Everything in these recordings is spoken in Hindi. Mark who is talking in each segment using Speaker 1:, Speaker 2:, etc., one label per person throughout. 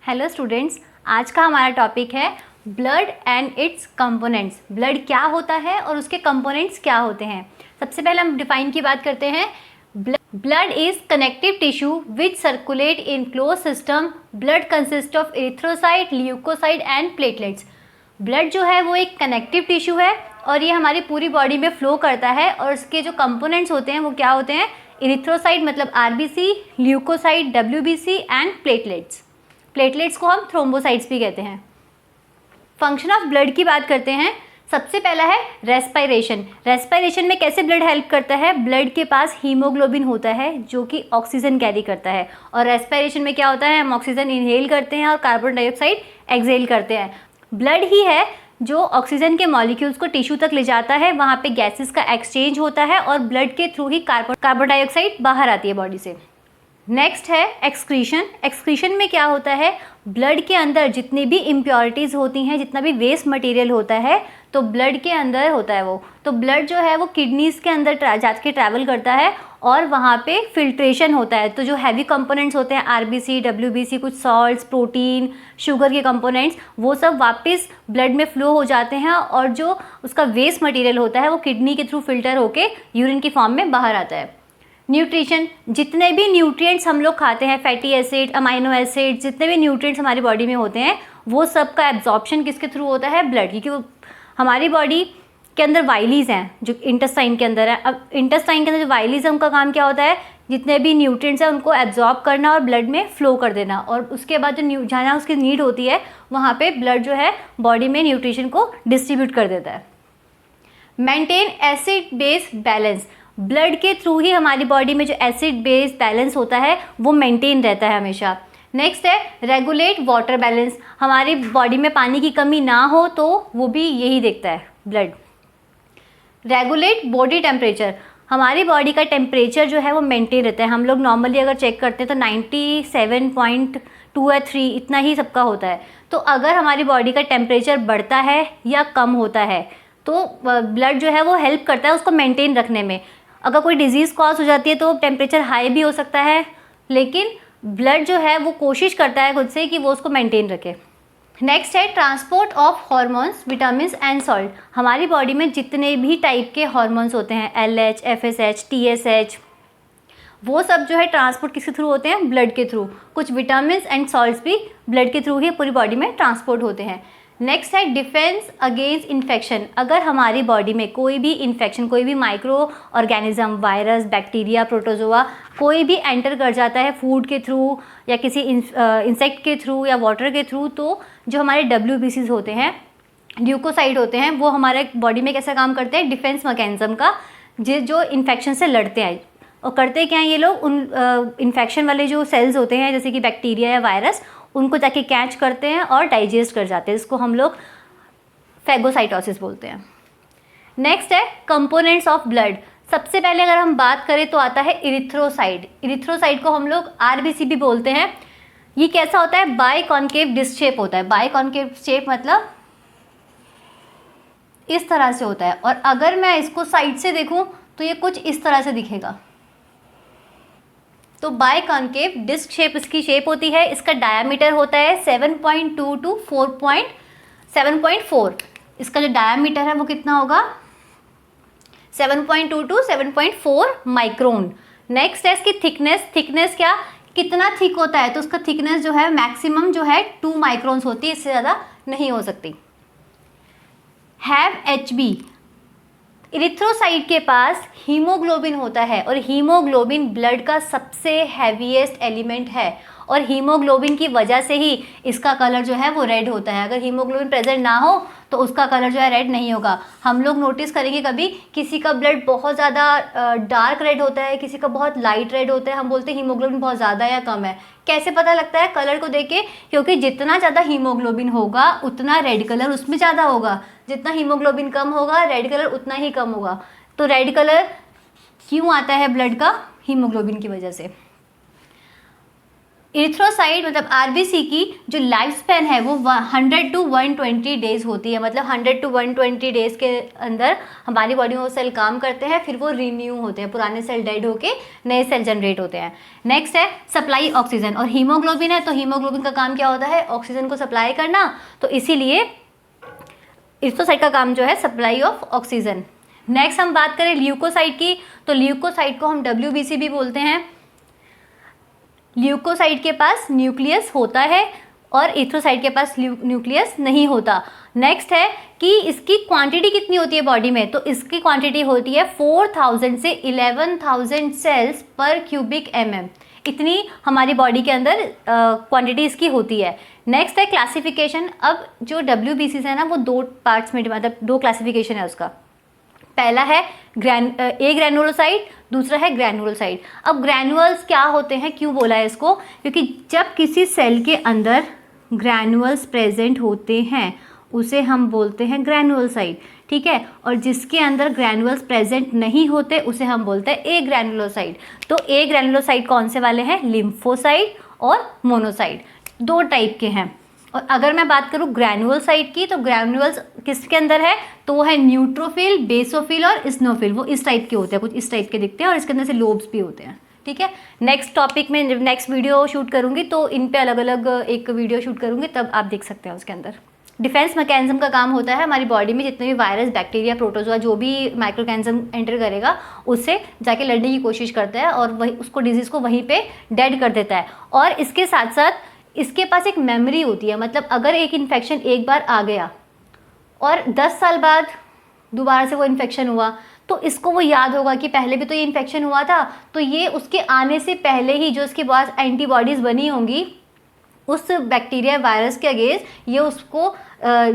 Speaker 1: हेलो स्टूडेंट्स, आज का हमारा टॉपिक है blood and it's components. Blood क्या होता है और उसके कंपोनेंट्स क्या होते हैं। सबसे पहले हम डिफाइन की बात करते हैं। Blood is connective tissue which circulate in close system. Blood consist of erythrocyte, leucocyte and platelets. Blood जो है वो एक कनेक्टिव टिश्यू है और ये हमारी पूरी बॉडी में फ्लो करता है और इसके जो कंपोनेंट्स होते हैं वो क्या होते हैं। एरिथ्रोसाइट मतलब RBC, leucocyte WBC and platelets. Platelets को हम थ्रोम्बोसाइट्स भी कहते हैं। फंक्शन ऑफ ब्लड की बात करते हैं। सबसे पहला है रेस्पिरेशन। रेस्पिरेशन में कैसे ब्लड हेल्प करता है। ब्लड के पास हीमोग्लोबिन होता है जो कि ऑक्सीजन कैरी करता है और रेस्पिरेशन में क्या होता है, हम ऑक्सीजन इनहेल करते हैं और कार्बन डाइऑक्साइड एक्सहेल करते हैं। ब्लड ही है जो ऑक्सीजन के मॉलिक्यूल्स को टिश्यू तक ले जाता है, वहाँ पे गैसेस का एक्सचेंज होता है और ब्लड के थ्रू ही कार्बन डाइऑक्साइड बाहर आती है बॉडी से। नेक्स्ट है एक्सक्रीशन। एक्सक्रीशन में क्या होता है, ब्लड के अंदर जितनी भी इम्प्योरिटीज़ होती हैं, जितना भी वेस्ट मटेरियल होता है तो ब्लड के अंदर होता है वो। तो ब्लड जो है वो किडनीज़ के अंदर जाके ट्रैवल करता है और वहाँ पे फिल्ट्रेशन होता है। तो जो हैवी कंपोनेंट्स होते हैं आरबीसी, डब्ल्यूबीसी, कुछ सॉल्ट्स, प्रोटीन, शुगर के कंपोनेंट्स, वो सब वापस ब्लड में फ्लो हो जाते हैं और जो उसका वेस्ट मटेरियल होता है वो किडनी के थ्रू फिल्टर होके यूरिन की फॉर्म में बाहर आता है। न्यूट्रिशन, जितने भी न्यूट्रिएंट्स हम लोग खाते हैं, फैटी एसिड, अमाइनो एसिड, जितने भी न्यूट्रिएंट्स हमारी बॉडी में होते हैं वो सब का एब्जॉर्प्शन किसके थ्रू होता है, ब्लड। क्योंकि वो हमारी बॉडी के अंदर वाइलीज हैं जो इंटेस्टाइन के अंदर है। अब इंटेस्टाइन के अंदर जो वाइलीज है उनका काम क्या होता है, जितने भी न्यूट्रिएंट्स हैं उनको एब्जॉर्ब करना और ब्लड में फ्लो कर देना और उसके बाद जो जहाँ उसकी नीड होती है वहाँ पे ब्लड जो है बॉडी में न्यूट्रिशन को डिस्ट्रीब्यूट कर देता है। Maintain acid base balance. Blood के थ्रू ही हमारी बॉडी में जो एसिड बेस बैलेंस होता है वो मेंटेन रहता है हमेशा। नेक्स्ट है रेगुलेट वाटर बैलेंस। हमारी बॉडी में पानी की कमी ना हो तो वो भी यही देखता है ब्लड। Regulate body temperature. हमारी बॉडी का टेम्परेचर जो है वो मेंटेन रहता है। हम लोग नॉर्मली अगर चेक करते हैं तो 97.2 या 3 इतना ही सबका होता है। तो अगर हमारी बॉडी का टेम्परेचर बढ़ता है या कम होता है तो ब्लड जो है वो हेल्प करता है उसको मेंटेन रखने में। अगर कोई डिजीज़ कॉज हो जाती है तो टेम्परेचर हाई भी हो सकता है, लेकिन ब्लड जो है वो कोशिश करता है खुद से कि वो उसको मेंटेन रखे। नेक्स्ट है transport of hormones, vitamins and salt. हमारी बॉडी में जितने भी टाइप के हार्मोन्स होते हैं, LH, FSH, TSH, वो सब जो है ट्रांसपोर्ट किसके थ्रू होते हैं, ब्लड के थ्रू। कुछ विटामिन्स एंड सॉल्ट्स भी ब्लड के थ्रू ही पूरी बॉडी में ट्रांसपोर्ट होते हैं। नेक्स्ट है डिफेंस अगेंस्ट इन्फेक्शन। अगर हमारी बॉडी में कोई भी इन्फेक्शन, कोई भी micro organism, virus, bacteria, protozoa कोई भी एंटर कर जाता है फूड के थ्रू या किसी इंसेक्ट के थ्रू या वाटर के थ्रू, तो जो हमारे WBCs होते हैं, ल्यूकोसाइट होते हैं, वो हमारे बॉडी में कैसा काम करते हैं, डिफेंस मैकेनिज्म का, जो इन्फेक्शन से लड़ते हैं। और करते क्या हैं ये लोग, उन इन्फेक्शन वाले जो सेल्स होते हैं जैसे कि बैक्टीरिया या वायरस, उनको जाके कैच करते हैं और डाइजेस्ट कर जाते हैं। इसको हम लोग फैगोसाइटोसिस बोलते हैं। नेक्स्ट है कंपोनेंट्स ऑफ ब्लड। सबसे पहले अगर हम बात करें तो आता है इरिथ्रोसाइट। इरिथ्रोसाइट को हम लोग आरबीसी भी बोलते हैं। ये कैसा होता है, बाई कॉन्केव डिस्क शेप होता है। बाई कॉन्केव शेप मतलब इस तरह से होता है और अगर मैं इसको साइड से देखूं तो ये कुछ इस तरह से दिखेगा। तो बाई कॉन्केव डिस्क शेप इसकी शेप होती है। इसका डायामीटर होता है 7.2 टू 7.4। इसका जो डायामीटर है वो कितना होगा, 7.2 टू 7.4 माइक्रोन। नेक्स्ट है इसकी थिकनेस। थिकनेस क्या, कितना थिक होता है, तो उसका थिकनेस जो है मैक्सिमम जो है 2 माइक्रोन्स होती है, इससे ज़्यादा नहीं हो सकती। Have HB। इरिथ्रोसाइट के पास हीमोग्लोबिन होता है और हीमोग्लोबिन ब्लड का सबसे हैवीएस्ट एलिमेंट है और हीमोग्लोबिन की वजह से ही इसका कलर जो है वो रेड होता है। अगर हीमोग्लोबिन प्रेजेंट ना हो तो उसका कलर जो है रेड नहीं होगा। हम लोग नोटिस करेंगे कभी किसी का ब्लड बहुत ज़्यादा डार्क रेड होता है, किसी का बहुत लाइट रेड होता है, हम बोलते हैं हीमोग्लोबिन बहुत ज़्यादा या कम है। कैसे पता लगता है, कलर को देख के, क्योंकि जितना ज़्यादा हीमोग्लोबिन होगा उतना रेड कलर उसमें ज़्यादा होगा, जितना हीमोग्लोबिन कम होगा रेड कलर उतना ही कम होगा। तो रेड कलर क्यों आता है ब्लड का, हीमोग्लोबिन की वजह से। इरिथ्रोसाइट मतलब आरबीसी की जो लाइफ स्पैन है वो 100 to 120 डेज होती है। मतलब 100 to 120 डेज के अंदर हमारी बॉडी में वो सेल काम करते हैं, फिर वो रिन्यू होते हैं, पुराने सेल डेड होके नए सेल जनरेट होते हैं। नेक्स्ट है सप्लाई ऑक्सीजन, और हीमोग्लोबिन है तो हीमोग्लोबिन का काम क्या होता है, ऑक्सीजन को सप्लाई करना, तो इसीलिए इरिथ्रोसाइट का काम जो है सप्लाई ऑफ ऑक्सीजन। नेक्स्ट हम बात करें ल्यूकोसाइट की, तो ल्यूकोसाइट को हम WBC भी बोलते हैं। ल्यूकोसाइट के पास न्यूक्लियस होता है और इरिथ्रोसाइट के पास न्यूक्लियस नहीं होता। नेक्स्ट है कि इसकी क्वांटिटी कितनी होती है बॉडी में, तो इसकी क्वांटिटी होती है 4000 से 11000 सेल्स पर क्यूबिक mm, इतनी हमारी बॉडी के अंदर क्वांटिटी इसकी होती है। नेक्स्ट है क्लासिफिकेशन। अब जो WBC है ना वो दो पार्ट्स में, मतलब दो क्लासिफिकेशन है उसका। पहला है ए ग्रैनुलोसाइट, दूसरा है ग्रैनुलोसाइट। अब ग्रैनुअल्स क्या होते हैं, क्यों बोला है इसको, क्योंकि जब किसी सेल के अंदर ग्रैनुअल्स प्रेजेंट होते हैं उसे हम बोलते हैं ग्रैनुलोसाइट, ठीक है। और जिसके अंदर ग्रैनुअल्स प्रेजेंट नहीं होते उसे हम बोलते हैं ए ग्रैनुलोसाइट। तो ए ग्रैनुलोसाइट कौन से वाले हैं, लिम्फोसाइट और मोनोसाइट, दो टाइप के हैं। और अगर मैं बात करूँ ग्रैनुअलसाइट की, तो ग्रैनुअल्स किसके अंदर है, तो वो है न्यूट्रोफिल, बेसोफिल और स्नोफिल, वो इस टाइप के होते हैं, कुछ इस टाइप के दिखते हैं, और इसके अंदर से लोब्स भी होते हैं, ठीक है। नेक्स्ट टॉपिक में नेक्स्ट वीडियो शूट करूँगी तो इन पे अलग अलग एक वीडियो शूट करूँगी, तब आप देख सकते हैं उसके अंदर। डिफेंस मैकेनिज्म का काम होता है हमारी बॉडी में जितने भी वायरस, बैक्टीरिया, प्रोटोजोआ, जो भी माइक्रो ऑर्गेनिज्म एंटर करेगा उससे जाके लड़ने की कोशिश करता है और वही उसको डिजीज़ को वहीं पे डेड कर देता है। और इसके साथ साथ इसके पास एक मेमोरी होती है, मतलब अगर एक इन्फेक्शन एक बार आ गया और 10 साल बाद दोबारा से वो इन्फेक्शन हुआ तो इसको वो याद होगा कि पहले भी तो ये इन्फेक्शन हुआ था, तो ये उसके आने से पहले ही जो इसके पास एंटीबॉडीज़ बनी होंगी उस बैक्टीरिया वायरस के अगेंस्ट ये उसको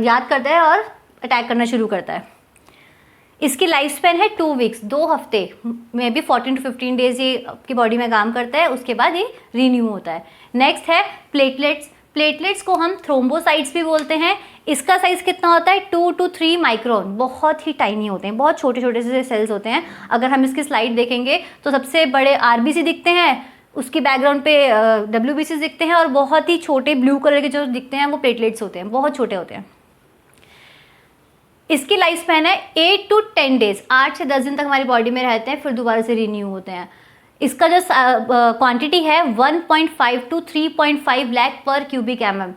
Speaker 1: याद करता है और अटैक करना शुरू करता है। इसकी लाइफ स्पैन है 2 वीक्स, 2 हफ्ते में भी 14 to 15 डेज ये आपकी बॉडी में काम करता है, उसके बाद ये रिन्यू होता है। नेक्स्ट है प्लेटलेट्स। प्लेटलेट्स को हम थ्रोम्बोसाइट्स भी बोलते हैं। इसका साइज़ कितना होता है, 2 to 3 माइक्रोन, बहुत ही टाइनी होते हैं, बहुत छोटे छोटे से सेल्स होते हैं। अगर हम इसकी स्लाइड देखेंगे तो सबसे बड़े RBC दिखते हैं, उसकी बैकग्राउंड पे WBC दिखते हैं, और बहुत ही छोटे ब्लू कलर के जो दिखते हैं वो प्लेटलेट्स होते हैं, बहुत छोटे होते हैं। इसकी लाइफ स्पैन है 8 to 10 डेज, 8 से 10 दिन तक हमारी बॉडी में रहते हैं, फिर दोबारा से रिन्यू होते हैं। इसका जो क्वांटिटी है 1.5 to 3.5 लाख पर क्यूबिक mm।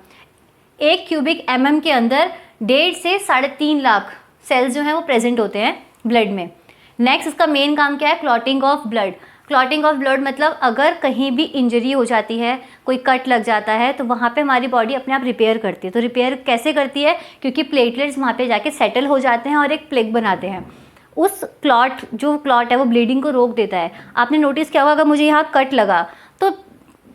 Speaker 1: एक क्यूबिक mm के अंदर 1.5 से 3.5 लाख सेल्स जो हैं वो प्रेजेंट होते हैं ब्लड में। नेक्स्ट इसका मेन काम क्या है, clotting of blood. Clotting of blood मतलब अगर कहीं भी इंजरी हो जाती है, कोई कट लग जाता है, तो वहाँ पे हमारी बॉडी अपने आप रिपेयर करती है। तो रिपेयर कैसे करती है, क्योंकि प्लेटलेट्स वहाँ पे जाके सेटल हो जाते हैं और एक प्लेग बनाते हैं। उस जो क्लॉट है वो ब्लीडिंग को रोक देता है। आपने नोटिस किया होगा, अगर मुझे यहाँ कट लगा तो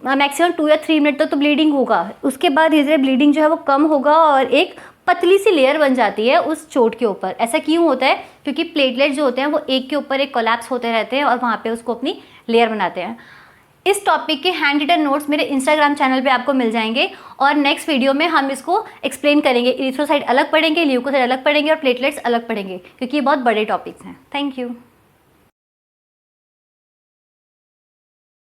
Speaker 1: मैक्सिमम 2 या 3 मिनट तक तो ब्लीडिंग होगा, उसके बाद धीरे धीरे ब्लीडिंग जो है वो कम होगा और एक पतली सी लेयर बन जाती है उस चोट के ऊपर। ऐसा क्यों होता है, क्योंकि प्लेटलेट्स जो होते हैं वो एक के ऊपर एक कोलैप्स होते रहते हैं और वहाँ पे उसको अपनी लेयर बनाते हैं। इस टॉपिक के हैंड रिटन नोट्स मेरे इंस्टाग्राम चैनल पे आपको मिल जाएंगे, और नेक्स्ट वीडियो में हम इसको एक्सप्लेन करेंगे। इरिथ्रोसाइट अलग पढ़ेंगे, ल्यूकोसाइट अलग पढ़ेंगे और प्लेटलेट्स अलग पढ़ेंगे, क्योंकि ये बहुत बड़े टॉपिक्स हैं। Thank you.